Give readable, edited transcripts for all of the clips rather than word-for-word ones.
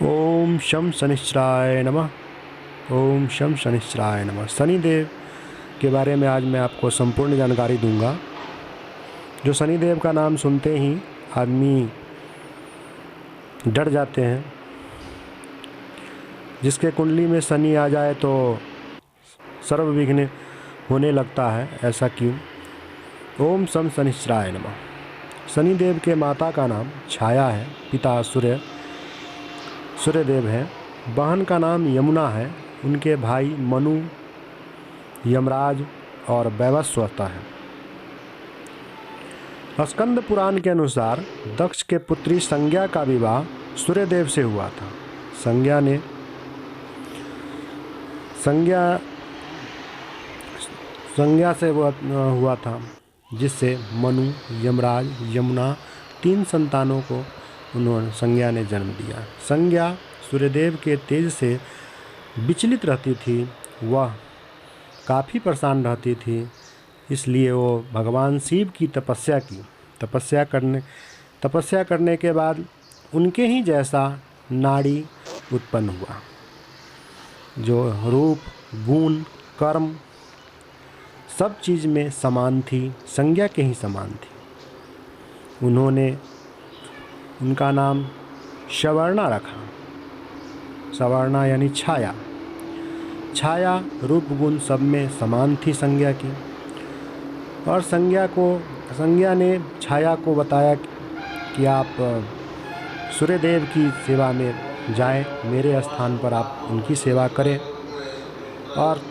ओम शम शनिश्चराय नमः। ओम शम शनिश्चराय नमः। शनिदेव के बारे में आज मैं आपको संपूर्ण जानकारी दूंगा। जो शनिदेव का नाम सुनते ही आदमी डर जाते हैं। जिसके कुंडली में शनि आ जाए तो सर्व विघ्न होने लगता है। ऐसा क्यों? ओम शम शनिश्चराय नमः। शनिदेव के माता का नाम छाया है, पिता सूर्यदेव है, बहन का नाम यमुना है, उनके भाई मनु, यमराज और वैवस्वत है। स्कंद पुराण के अनुसार दक्ष के पुत्री संज्ञा का विवाह सूर्यदेव से हुआ था। संज्ञा से हुआ था, जिससे मनु, यमराज, यमुना 3 संतानों को संज्ञा ने जन्म दिया। संज्ञा सूर्यदेव के तेज से विचलित रहती थी। वह काफ़ी परेशान रहती थी, इसलिए वो भगवान शिव की तपस्या करने के बाद उनके ही जैसा नाड़ी उत्पन्न हुआ, जो रूप, गुण, कर्म सब चीज़ में समान थी, संज्ञा के ही समान थी। उनका नाम सवर्णा रखा। सवर्णा यानी छाया। छाया रूप गुण सब में समान थी संज्ञा की। और संज्ञा ने छाया को बताया कि आप सूर्यदेव की सेवा में जाएं, मेरे स्थान पर आप उनकी सेवा करें। और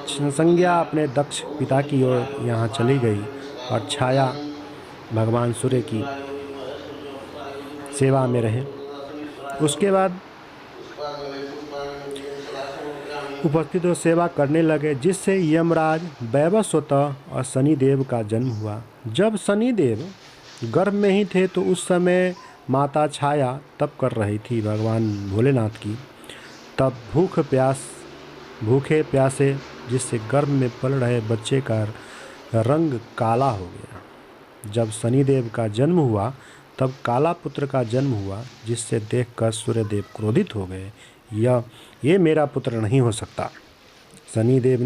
संज्ञा अपने दक्ष पिता की ओर यहाँ चली गई और छाया भगवान सूर्य की सेवा में रहे। उसके बाद उपस्थित हो सेवा करने लगे, जिससे यमराज, वैवस्वत और शनिदेव का जन्म हुआ। जब शनिदेव गर्भ में ही थे तो उस समय माता छाया तप कर रही थी भगवान भोलेनाथ की। तब भूखे प्यासे जिससे गर्भ में पल रहे बच्चे का रंग काला हो गया। जब शनिदेव का जन्म हुआ तब काला पुत्र का जन्म हुआ, जिससे देखकर सूर्यदेव क्रोधित हो गए। ये मेरा पुत्र नहीं हो सकता। शनिदेव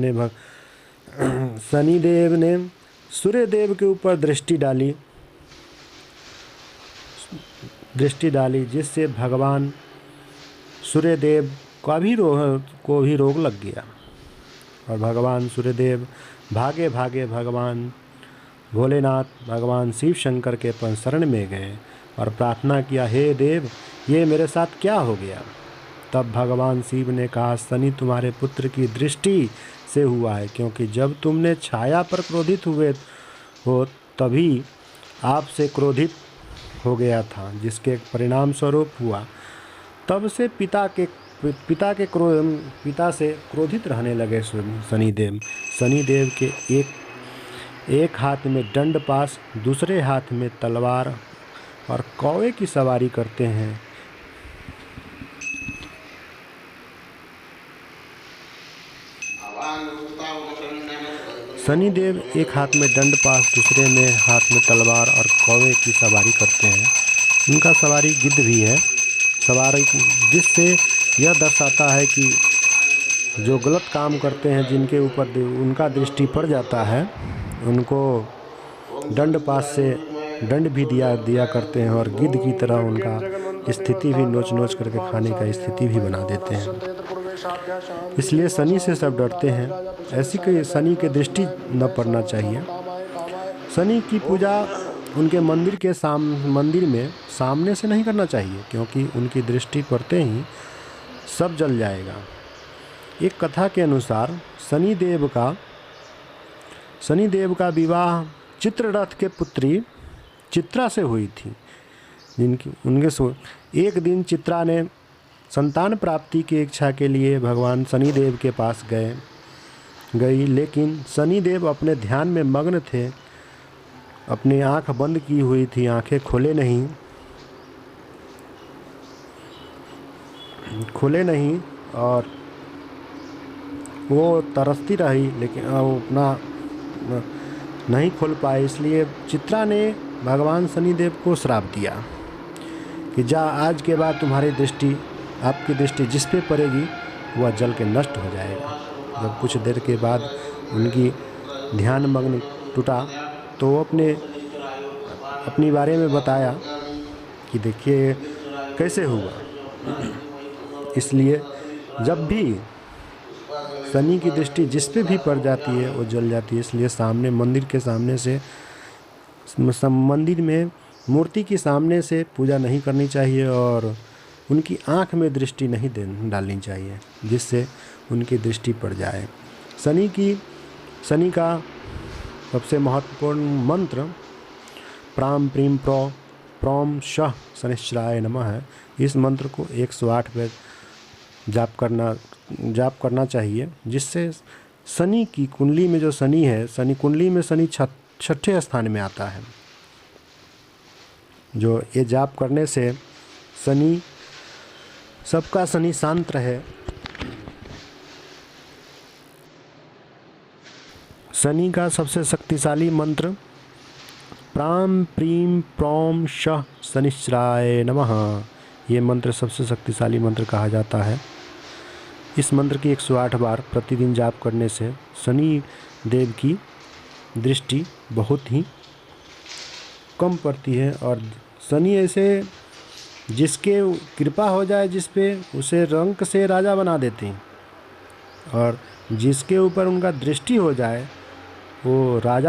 ने सूर्यदेव के ऊपर दृष्टि डाली, जिससे भगवान सूर्यदेव को भी रोग लग गया। और भगवान सूर्यदेव भागे भागे भगवान भोलेनाथ, भगवान शिव शंकर के शरण में गए और प्रार्थना किया, हे देव, ये मेरे साथ क्या हो गया? तब भगवान शिव ने कहा, शनि तुम्हारे पुत्र की दृष्टि से हुआ है, क्योंकि जब तुमने छाया पर क्रोधित हुए हो तभी आपसे क्रोधित हो गया था, जिसके परिणाम स्वरूप हुआ। तब से पिता से क्रोधित रहने लगे शनिदेव। शनिदेव के एक हाथ में दंड पास, दूसरे हाथ में तलवार और कौवे की सवारी करते हैं। शनिदेव एक हाथ में दंड पास, दूसरे में हाथ में तलवार और कौवे की सवारी करते हैं। उनका सवारी गिद्ध भी है। जिससे यह दर्शाता है कि जो गलत काम करते हैं, जिनके ऊपर उनका दृष्टि पड़ जाता है, उनको दंड पास से दंड भी दिया करते हैं और गिद्ध की तरह उनका स्थिति भी नोच करके खाने का स्थिति भी बना देते हैं। इसलिए शनि से सब डरते हैं। ऐसी कोई शनि की दृष्टि न पड़ना चाहिए। शनि की पूजा उनके मंदिर में सामने से नहीं करना चाहिए, क्योंकि उनकी दृष्टि पड़ते ही सब जल जाएगा। एक कथा के अनुसार शनिदेव का विवाह चित्ररथ के पुत्री चित्रा से हुई थी। एक दिन चित्रा ने संतान प्राप्ति की इच्छा के लिए भगवान शनिदेव के पास गई, लेकिन शनिदेव अपने ध्यान में मग्न थे। अपनी आंख बंद की हुई थी, आंखें खोले नहीं और वो तरसती रही, लेकिन वो अपना नहीं खोल पाए। इसलिए चित्रा ने भगवान शनिदेव को श्राप दिया कि जा, आज के बाद तुम्हारी दृष्टि आपकी दृष्टि जिस पे पड़ेगी वह जल के नष्ट हो जाएगा। जब कुछ देर के बाद उनकी ध्यान मग्न टूटा तो वो अपनी बारे में बताया कि देखिए कैसे हुआ। इसलिए जब भी शनि की दृष्टि जिस पे भी पड़ जाती है वो जल जाती है। इसलिए सामने मंदिर के सामने से, मंदिर में मूर्ति के सामने से पूजा नहीं करनी चाहिए और उनकी आँख में दृष्टि नहीं डालनी चाहिए जिससे उनकी दृष्टि पड़ जाए। शनि का सबसे महत्वपूर्ण मंत्र प्राम प्रीम प्रौम शः शनिश्चराय नमः है। इस मंत्र को 108 बार जाप करना चाहिए, जिससे शनि की कुंडली में जो शनि है, शनि कुंडली में शनि छठे स्थान में आता है। जो ये जाप करने से सबका शनि शांत रहे। शनि का सबसे शक्तिशाली मंत्र प्राम प्रीम प्रौम शः शनिश्चराय नमः, ये मंत्र सबसे शक्तिशाली मंत्र कहा जाता है। इस मंत्र की 108 बार प्रतिदिन जाप करने से शनि देव की दृष्टि बहुत ही कम पड़ती है और शनि ऐसे जिसके कृपा हो जाए जिस पे, उसे रंक से राजा बना देते हैं और जिसके ऊपर उनका दृष्टि हो जाए वो राजा